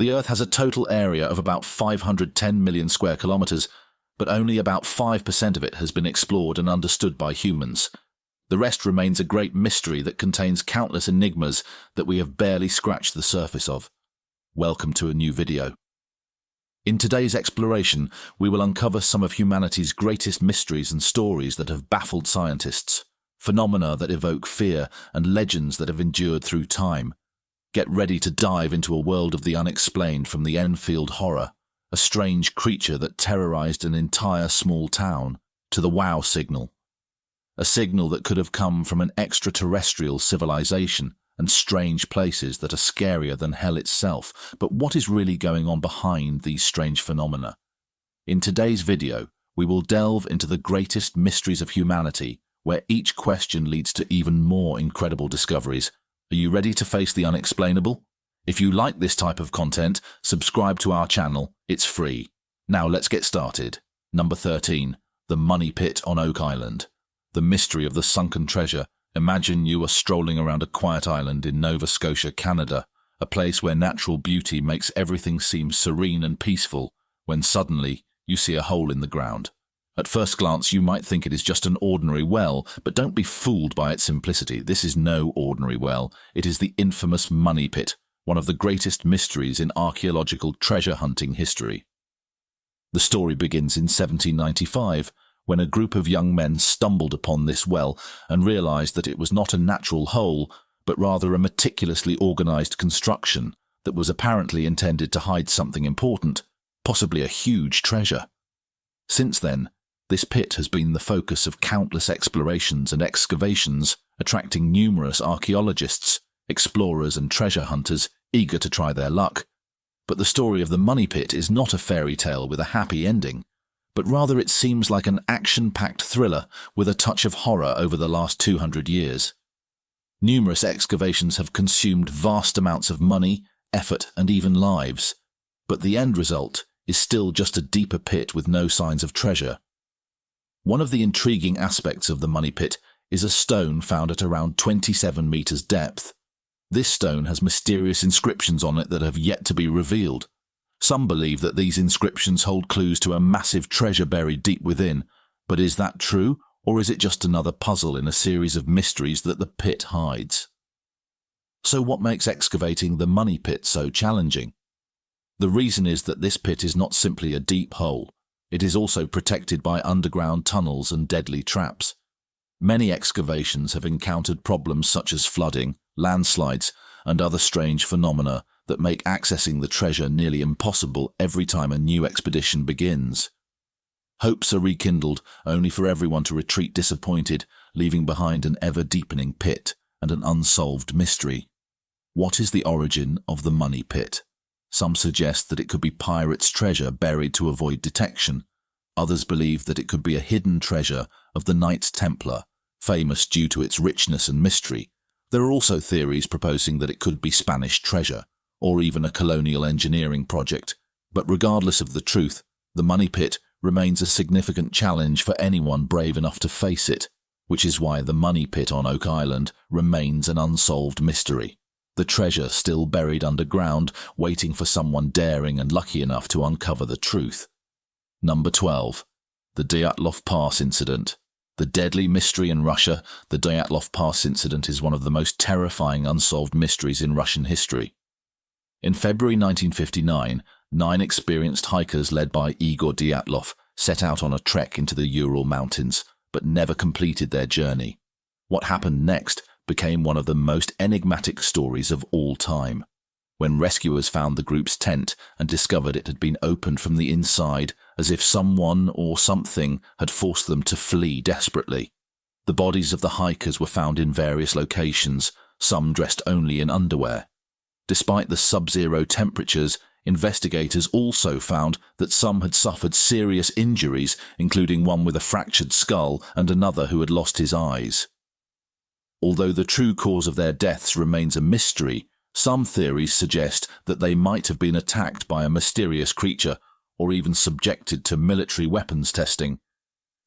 The Earth has a total area of about 510 million square kilometers, but only about 5% of it has been explored and understood by humans. The rest remains a great mystery that contains countless enigmas that we have barely scratched the surface of. Welcome to a new video. In today's exploration, we will uncover some of humanity's greatest mysteries and stories that have baffled scientists, phenomena that evoke fear, and legends that have endured through time. Get ready to dive into a world of the unexplained, from the Enfield horror, a strange creature that terrorized an entire small town, to the wow signal, a signal that could have come from an extraterrestrial civilization, and strange places that are scarier than hell itself. But what is really going on behind these strange phenomena? In today's video, we will delve into the greatest mysteries of humanity, where each question leads to even more incredible discoveries. Are you ready to face the unexplainable? If you like this type of content, subscribe to our channel. It's free. Now let's get started. Number 13. The Money Pit on Oak Island. The mystery of the sunken treasure. Imagine you are strolling around a quiet island in Nova Scotia, Canada, a place where natural beauty makes everything seem serene and peaceful, when suddenly you see a hole in the ground. At first glance, you might think it is just an ordinary well, but don't be fooled by its simplicity. This is no ordinary well. It is the infamous Money Pit, one of the greatest mysteries in archaeological treasure hunting history. The story begins in 1795, when a group of young men stumbled upon this well and realized that it was not a natural hole, but rather a meticulously organized construction that was apparently intended to hide something important, possibly a huge treasure. Since then, this pit has been the focus of countless explorations and excavations, attracting numerous archaeologists, explorers and treasure hunters eager to try their luck. But the story of the Money Pit is not a fairy tale with a happy ending, but rather it seems like an action-packed thriller with a touch of horror over the last 200 years. Numerous excavations have consumed vast amounts of money, effort and even lives, but the end result is still just a deeper pit with no signs of treasure. One of the intriguing aspects of the Money Pit is a stone found at around 27 meters depth. This stone has mysterious inscriptions on it that have yet to be revealed. Some believe that these inscriptions hold clues to a massive treasure buried deep within, but is that true, or is it just another puzzle in a series of mysteries that the pit hides? So what makes excavating the Money Pit so challenging? The reason is that this pit is not simply a deep hole. It is also protected by underground tunnels and deadly traps. Many excavations have encountered problems such as flooding, landslides, and other strange phenomena that make accessing the treasure nearly impossible every time a new expedition begins. Hopes are rekindled, only for everyone to retreat disappointed, leaving behind an ever-deepening pit and an unsolved mystery. What is the origin of the Money Pit? Some suggest that it could be pirates' treasure buried to avoid detection. Others believe that it could be a hidden treasure of the Knights Templar, famous due to its richness and mystery. There are also theories proposing that it could be Spanish treasure, or even a colonial engineering project. But regardless of the truth, the Money Pit remains a significant challenge for anyone brave enough to face it, which is why the Money Pit on Oak Island remains an unsolved mystery. The treasure still buried underground, waiting for someone daring and lucky enough to uncover the truth. Number 12. The Dyatlov Pass Incident. The deadly mystery in Russia, the Dyatlov Pass Incident is one of the most terrifying unsolved mysteries in Russian history. In February 1959, 9 experienced hikers led by Igor Dyatlov set out on a trek into the Ural Mountains, but never completed their journey. What happened next became one of the most enigmatic stories of all time. When rescuers found the group's tent and discovered it had been opened from the inside, as if someone or something had forced them to flee desperately. The bodies of the hikers were found in various locations, some dressed only in underwear. Despite the sub-zero temperatures, investigators also found that some had suffered serious injuries, including one with a fractured skull and another who had lost his eyes. Although the true cause of their deaths remains a mystery, some theories suggest that they might have been attacked by a mysterious creature or even subjected to military weapons testing.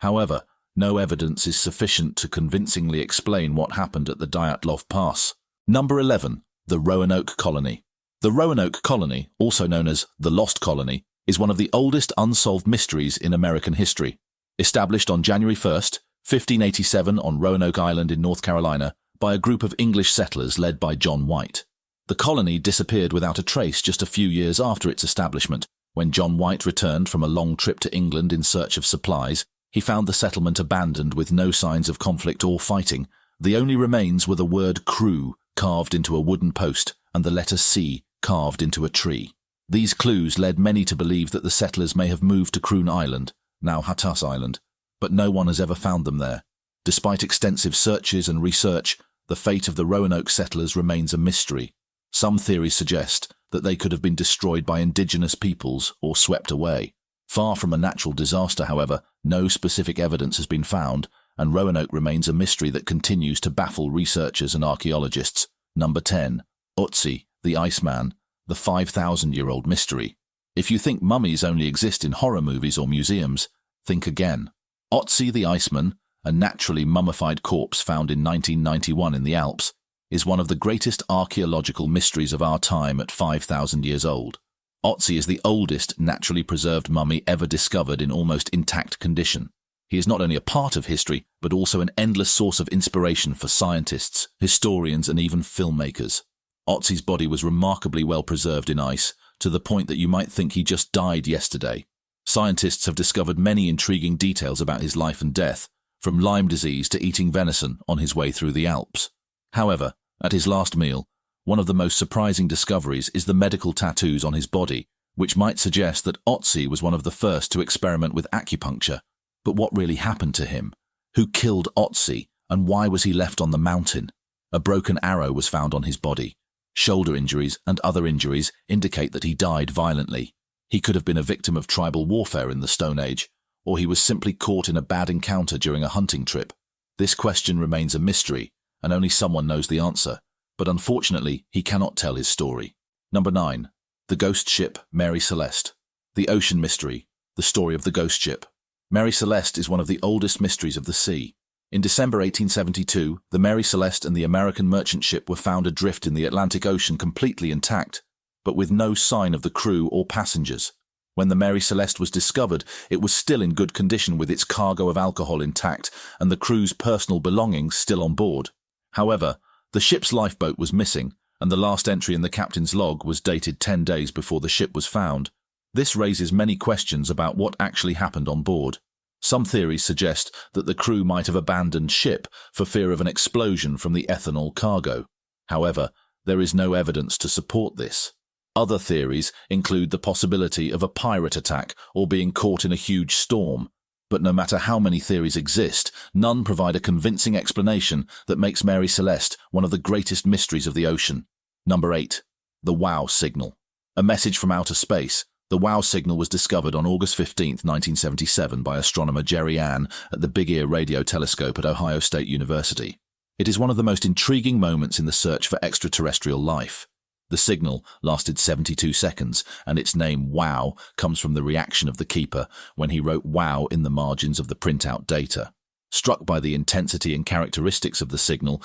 However, no evidence is sufficient to convincingly explain what happened at the Dyatlov Pass. Number 11. The Roanoke Colony. The Roanoke colony, also known as the Lost Colony, is one of the oldest unsolved mysteries in American history. Established on January 1st, 1587 on Roanoke Island in North Carolina by a group of English settlers led by John White. The colony disappeared without a trace just a few years after its establishment. When John White returned from a long trip to England in search of supplies, he found the settlement abandoned with no signs of conflict or fighting. The only remains were the word crew carved into a wooden post and the letter C carved into a tree. These clues led many to believe that the settlers may have moved to Croon Island, now Hatteras Island, but no one has ever found them there. Despite extensive searches and research, the fate of the Roanoke settlers remains a mystery. Some theories suggest that they could have been destroyed by indigenous peoples or swept away. Far from a natural disaster, however, no specific evidence has been found, and Roanoke remains a mystery that continues to baffle researchers and archaeologists. Number 10. Otzi, the Iceman, the 5,000-year-old mystery. If you think mummies only exist in horror movies or museums, think again. Otzi the Iceman, a naturally mummified corpse found in 1991 in the Alps, is one of the greatest archaeological mysteries of our time at 5,000 years old. Otzi is the oldest naturally preserved mummy ever discovered in almost intact condition. He is not only a part of history, but also an endless source of inspiration for scientists, historians, and even filmmakers. Otzi's body was remarkably well preserved in ice, to the point that you might think he just died yesterday. Scientists have discovered many intriguing details about his life and death, from Lyme disease to eating venison on his way through the Alps. However, at his last meal, one of the most surprising discoveries is the medical tattoos on his body, which might suggest that Otzi was one of the first to experiment with acupuncture. But what really happened to him? Who killed Otzi, and why was he left on the mountain? A broken arrow was found on his body. Shoulder injuries and other injuries indicate that he died violently. He could have been a victim of tribal warfare in the Stone Age, or he was simply caught in a bad encounter during a hunting trip. This question remains a mystery, and only someone knows the answer, but unfortunately he cannot tell his story. Number 9. The Ghost Ship Mary Celeste. The Ocean Mystery, the story of the ghost ship. Mary Celeste is one of the oldest mysteries of the sea. In December 1872, the Mary Celeste and the American merchant ship were found adrift in the Atlantic Ocean completely intact, but with no sign of the crew or passengers. When the Mary Celeste was discovered, it was still in good condition with its cargo of alcohol intact and the crew's personal belongings still on board. However, the ship's lifeboat was missing, and the last entry in the captain's log was dated 10 days before the ship was found. This raises many questions about what actually happened on board. Some theories suggest that the crew might have abandoned ship for fear of an explosion from the ethanol cargo. However, there is no evidence to support this. Other theories include the possibility of a pirate attack or being caught in a huge storm. But no matter how many theories exist, none provide a convincing explanation that makes Mary Celeste one of the greatest mysteries of the ocean. Number 8. The WOW signal. A message from outer space. The WOW signal was discovered on August 15, 1977 by astronomer Jerry Ann at the Big Ear Radio Telescope at Ohio State University. It is one of the most intriguing moments in the search for extraterrestrial life. The signal lasted 72 seconds, and its name WOW comes from the reaction of the keeper when he wrote WOW in the margins of the printout data. Struck by the intensity and characteristics of the signal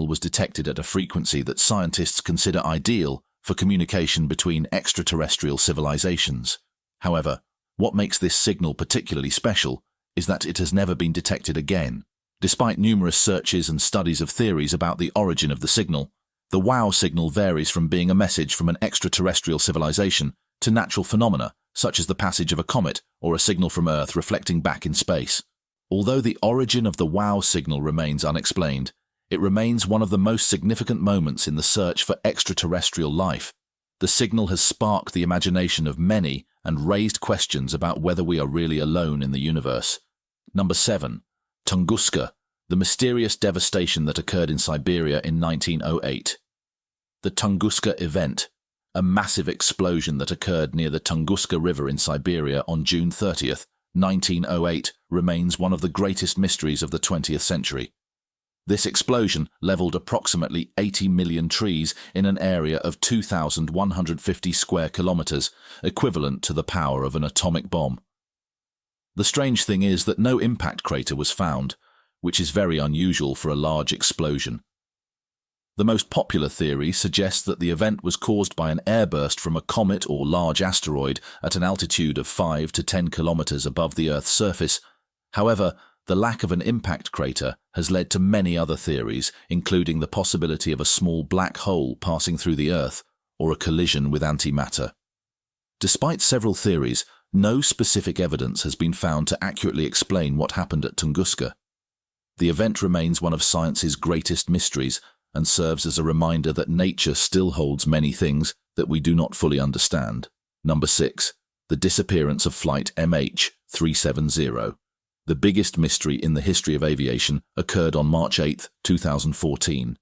was detected at a frequency that scientists consider ideal for communication between extraterrestrial civilizations. However, what makes this signal particularly special is that it has never been detected again. Despite numerous searches and studies of theories about the origin of the signal, the WOW signal varies from being a message from an extraterrestrial civilization to natural phenomena, such as the passage of a comet or a signal from Earth reflecting back in space. Although the origin of the WOW signal remains unexplained, it remains one of the most significant moments in the search for extraterrestrial life. The signal has sparked the imagination of many and raised questions about whether we are really alone in the universe. Number 7. Tunguska, the mysterious devastation that occurred in Siberia in 1908. The Tunguska event, a massive explosion that occurred near the Tunguska River in Siberia on June 30th, 1908, remains one of the greatest mysteries of the 20th century. This explosion leveled approximately 80 million trees in an area of 2,150 square kilometers, equivalent to the power of an atomic bomb. The strange thing is that no impact crater was found, which is very unusual for a large explosion. The most popular theory suggests that the event was caused by an airburst from a comet or large asteroid at an altitude of 5 to 10 kilometers above the Earth's surface. However, the lack of an impact crater has led to many other theories, including the possibility of a small black hole passing through the Earth or a collision with antimatter. Despite several theories, no specific evidence has been found to accurately explain what happened at Tunguska. The event remains one of science's greatest mysteries and serves as a reminder that nature still holds many things that we do not fully understand. Number 6. The disappearance of Flight MH370. The biggest mystery in the history of aviation occurred on March 8, 2014.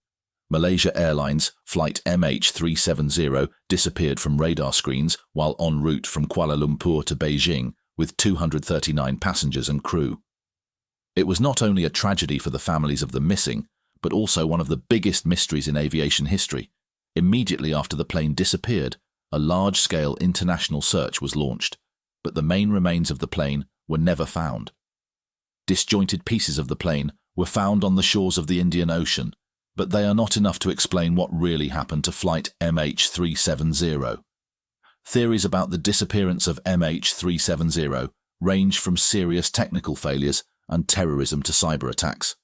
Malaysia Airlines Flight MH370 disappeared from radar screens while en route from Kuala Lumpur to Beijing with 239 passengers and crew. It was not only a tragedy for the families of the missing, but also one of the biggest mysteries in aviation history. Immediately after the plane disappeared, a large-scale international search was launched, but the main remains of the plane were never found. Disjointed pieces of the plane were found on the shores of the Indian Ocean, but they are not enough to explain what really happened to Flight MH370. Theories about the disappearance of MH370 range from serious technical failures and terrorism to cyber attacks.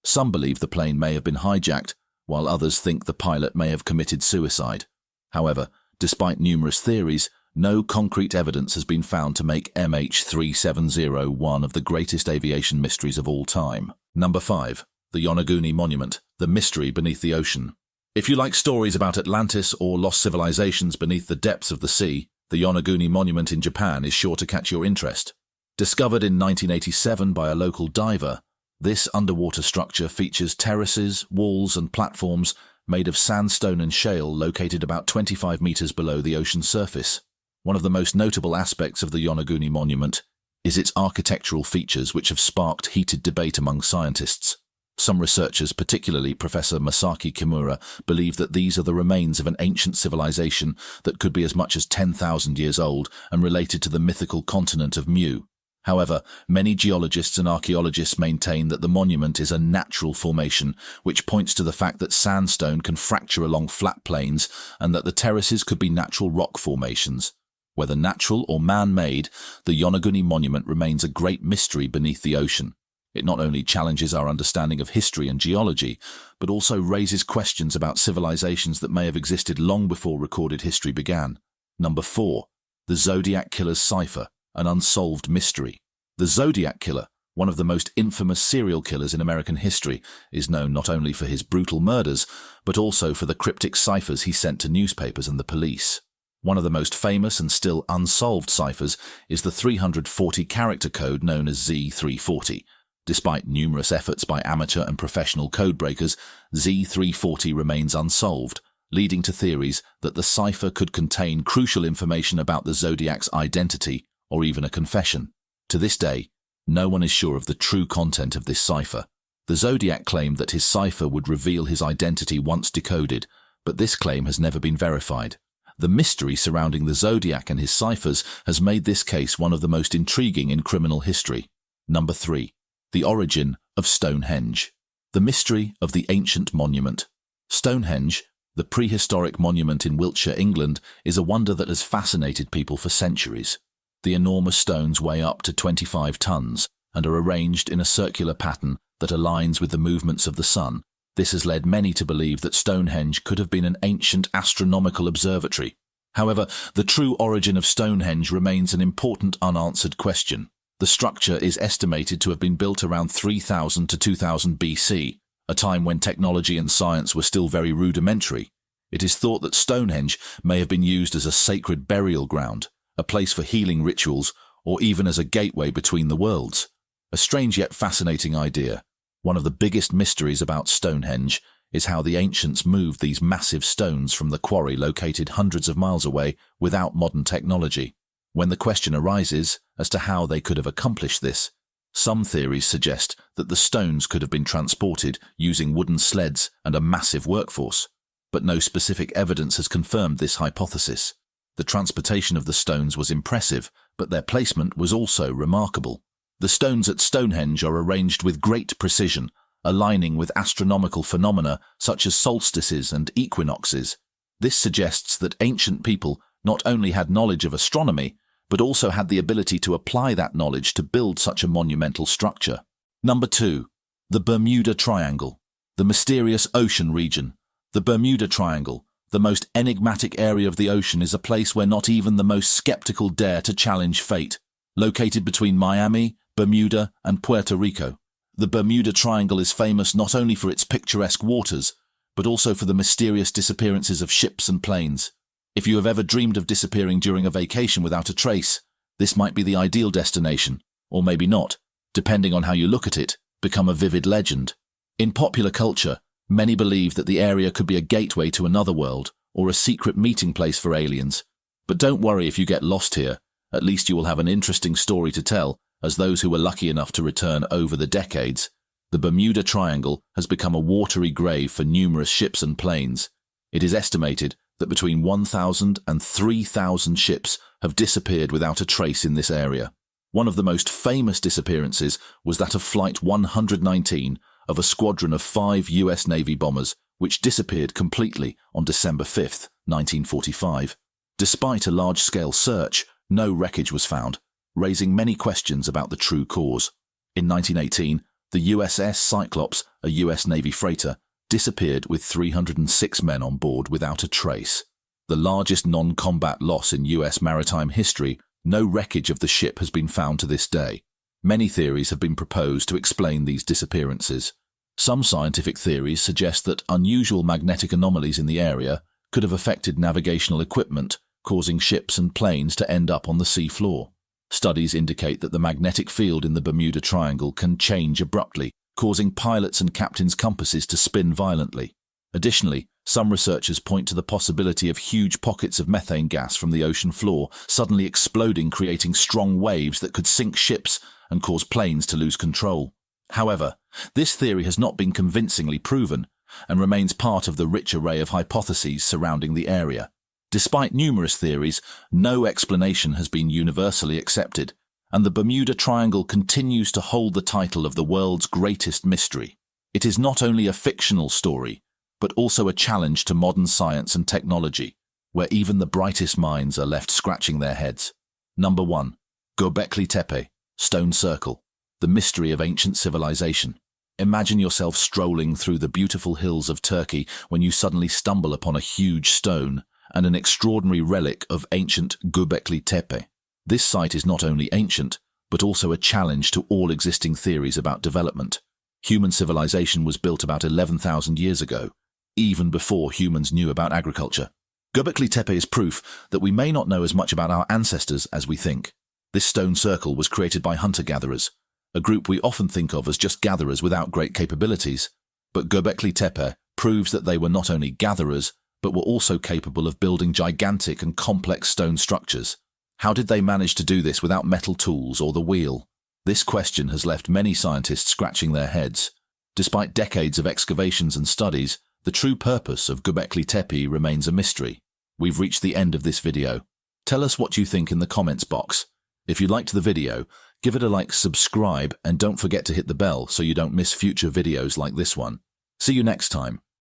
Some believe the plane may have been hijacked, while others think the pilot may have committed suicide. However, despite numerous theories, no concrete evidence has been found to make MH370 one of the greatest aviation mysteries of all time. Number 5. The Yonaguni Monument, the mystery beneath the ocean. If you like stories about Atlantis or lost civilizations beneath the depths of the sea, the Yonaguni Monument in Japan is sure to catch your interest. Discovered in 1987 by a local diver, this underwater structure features terraces, walls and platforms made of sandstone and shale located about 25 meters below the ocean surface. One of the most notable aspects of the Yonaguni Monument is its architectural features, which have sparked heated debate among scientists. Some researchers, particularly Professor Masaki Kimura, believe that these are the remains of an ancient civilization that could be as much as 10,000 years old and related to the mythical continent of Mu. However, many geologists and archaeologists maintain that the monument is a natural formation, which points to the fact that sandstone can fracture along flat plains and that the terraces could be natural rock formations. Whether natural or man-made, the Yonaguni Monument remains a great mystery beneath the ocean. It not only challenges our understanding of history and geology, but also raises questions about civilizations that may have existed long before recorded history began. Number 4. The Zodiac Killer's Cipher, an unsolved mystery. The Zodiac Killer, one of the most infamous serial killers in American history, is known not only for his brutal murders, but also for the cryptic ciphers he sent to newspapers and the police. One of the most famous and still unsolved ciphers is the 340-character code known as Z340. Despite numerous efforts by amateur and professional codebreakers, Z340 remains unsolved, leading to theories that the cipher could contain crucial information about the Zodiac's identity or even a confession. To this day, no one is sure of the true content of this cipher. The Zodiac claimed that his cipher would reveal his identity once decoded, but this claim has never been verified. The mystery surrounding the Zodiac and his ciphers has made this case one of the most intriguing in criminal history. Number 3. The origin of Stonehenge. The mystery of the ancient monument. Stonehenge, the prehistoric monument in Wiltshire, England, is a wonder that has fascinated people for centuries. The enormous stones weigh up to 25 tons and are arranged in a circular pattern that aligns with the movements of the sun. This has led many to believe that Stonehenge could have been an ancient astronomical observatory. However, the true origin of Stonehenge remains an important unanswered question. The structure is estimated to have been built around 3000 to 2000 BC, a time when technology and science were still very rudimentary. It is thought that Stonehenge may have been used as a sacred burial ground, a place for healing rituals, or even as a gateway between the worlds. A strange yet fascinating idea. One of the biggest mysteries about Stonehenge is how the ancients moved these massive stones from the quarry located hundreds of miles away without modern technology. When the question arises as to how they could have accomplished this, some theories suggest that the stones could have been transported using wooden sleds and a massive workforce, but no specific evidence has confirmed this hypothesis. The transportation of the stones was impressive, but their placement was also remarkable. The stones at Stonehenge are arranged with great precision, aligning with astronomical phenomena such as solstices and equinoxes. This suggests that ancient people not only had knowledge of astronomy, but also had the ability to apply that knowledge to build such a monumental structure. Number 2. The Bermuda Triangle. The mysterious ocean region. The Bermuda Triangle, the most enigmatic area of the ocean, is a place where not even the most skeptical dare to challenge fate. Located between Miami, Bermuda, and Puerto Rico, the Bermuda Triangle is famous not only for its picturesque waters, but also for the mysterious disappearances of ships and planes. If you have ever dreamed of disappearing during a vacation without a trace, this might be the ideal destination, or maybe not, depending on how you look at it, become a vivid legend. In popular culture, many believe that the area could be a gateway to another world, or a secret meeting place for aliens. But don't worry if you get lost here, at least you will have an interesting story to tell, as those who were lucky enough to return over the decades. The Bermuda Triangle has become a watery grave for numerous ships and planes. It is estimated that between 1,000 and 3,000 ships have disappeared without a trace in this area. One of the most famous disappearances was that of Flight 119 of a squadron of 5 US Navy bombers, which disappeared completely on December 5, 1945. Despite a large-scale search, no wreckage was found, raising many questions about the true cause. In 1918, the USS Cyclops, a US Navy freighter, disappeared with 306 men on board without a trace. The largest non-combat loss in US maritime history, no wreckage of the ship has been found to this day. Many theories have been proposed to explain these disappearances. Some scientific theories suggest that unusual magnetic anomalies in the area could have affected navigational equipment, causing ships and planes to end up on the sea floor. Studies indicate that the magnetic field in the Bermuda Triangle can change abruptly, causing pilots' and captains' compasses to spin violently. Additionally, some researchers point to the possibility of huge pockets of methane gas from the ocean floor suddenly exploding, creating strong waves that could sink ships and cause planes to lose control. However, this theory has not been convincingly proven and remains part of the rich array of hypotheses surrounding the area. Despite numerous theories, no explanation has been universally accepted, and the Bermuda Triangle continues to hold the title of the world's greatest mystery. It is not only a fictional story, but also a challenge to modern science and technology, where even the brightest minds are left scratching their heads. Number 1. Göbekli Tepe, Stone Circle, the mystery of ancient civilization. Imagine yourself strolling through the beautiful hills of Turkey when you suddenly stumble upon a huge stone and an extraordinary relic of ancient Göbekli Tepe. This site is not only ancient, but also a challenge to all existing theories about development. Human civilization was built about 11,000 years ago, even before humans knew about agriculture. Göbekli Tepe is proof that we may not know as much about our ancestors as we think. This stone circle was created by hunter-gatherers, a group we often think of as just gatherers without great capabilities. But Göbekli Tepe proves that they were not only gatherers, but were also capable of building gigantic and complex stone structures. How did they manage to do this without metal tools or the wheel? This question has left many scientists scratching their heads. Despite decades of excavations and studies, the true purpose of Göbekli Tepe remains a mystery. We've reached the end of this video. Tell us what you think in the comments box. If you liked the video, give it a like, subscribe, and don't forget to hit the bell so you don't miss future videos like this one. See you next time.